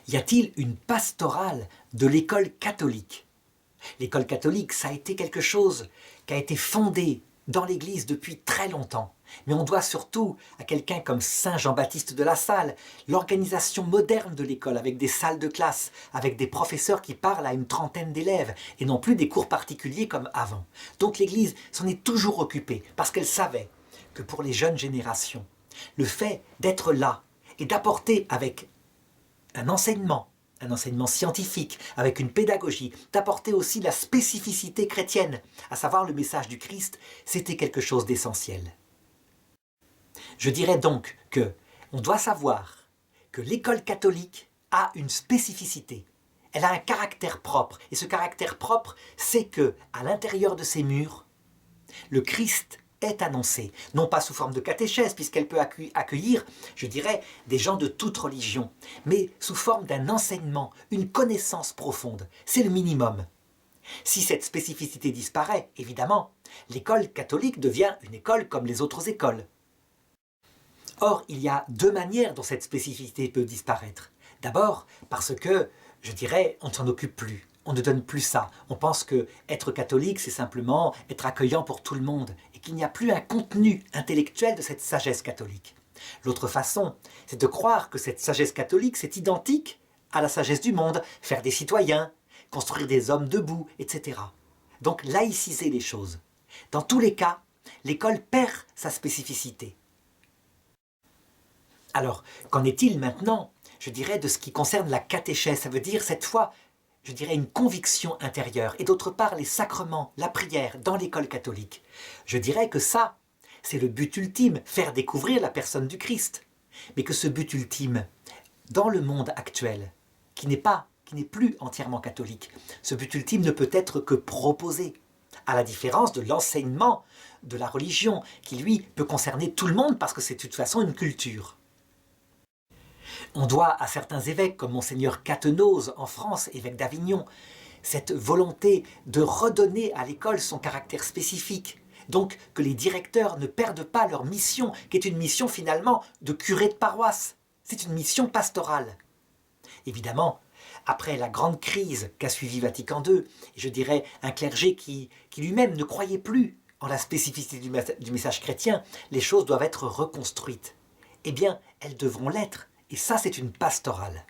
Y a-t-il une pastorale de l'école catholique? L'école catholique, ça a été quelque chose qui a été fondé dans l'Église depuis très longtemps. Mais on doit surtout à quelqu'un comme Saint Jean-Baptiste de La Salle, l'organisation moderne de l'école avec des salles de classe, avec des professeurs qui parlent à une trentaine d'élèves et non plus des cours particuliers comme avant. Donc l'Église s'en est toujours occupée parce qu'elle savait que pour les jeunes générations, le fait d'être là et d'apporter avec un enseignement scientifique, avec une pédagogie, d'apporter aussi la spécificité chrétienne, à savoir le message du Christ, c'était quelque chose d'essentiel. Je dirais donc que on doit savoir que l'école catholique a une spécificité. Elle a un caractère propre, et ce caractère propre, c'est que, à l'intérieur de ses murs, le Christ est annoncée, non pas sous forme de catéchèse, puisqu'elle peut accueillir, je dirais, des gens de toute religion, mais sous forme d'un enseignement, une connaissance profonde. C'est le minimum. Si cette spécificité disparaît, évidemment, l'école catholique devient une école comme les autres écoles. Or, il y a deux manières dont cette spécificité peut disparaître. D'abord, parce que, je dirais, on ne s'en occupe plus. On ne donne plus ça. On pense que être catholique, c'est simplement être accueillant pour tout le monde et qu'il n'y a plus un contenu intellectuel de cette sagesse catholique. L'autre façon, c'est de croire que cette sagesse catholique, c'est identique à la sagesse du monde, faire des citoyens, construire des hommes debout, etc. Donc laïciser les choses. Dans tous les cas, l'école perd sa spécificité. Alors, qu'en est-il maintenant, je dirais, de ce qui concerne la catéchèse? Ça veut dire, cette fois, je dirais, une conviction intérieure. Et d'autre part, les sacrements, la prière dans l'école catholique. Je dirais que ça, c'est le but ultime, faire découvrir la personne du Christ. Mais que ce but ultime, dans le monde actuel, qui n'est plus entièrement catholique, ce but ultime ne peut être que proposé. À la différence de l'enseignement de la religion, qui lui peut concerner tout le monde parce que c'est de toute façon une culture. On doit à certains évêques, comme Monseigneur Cathenose en France, évêque d'Avignon, cette volonté de redonner à l'école son caractère spécifique. Donc que les directeurs ne perdent pas leur mission, qui est une mission finalement de curé de paroisse. C'est une mission pastorale. Évidemment, après la grande crise qu'a suivi Vatican II, et je dirais un clergé qui lui-même ne croyait plus en la spécificité du message chrétien, les choses doivent être reconstruites. Eh bien, elles devront l'être. Et ça, c'est une pastorale.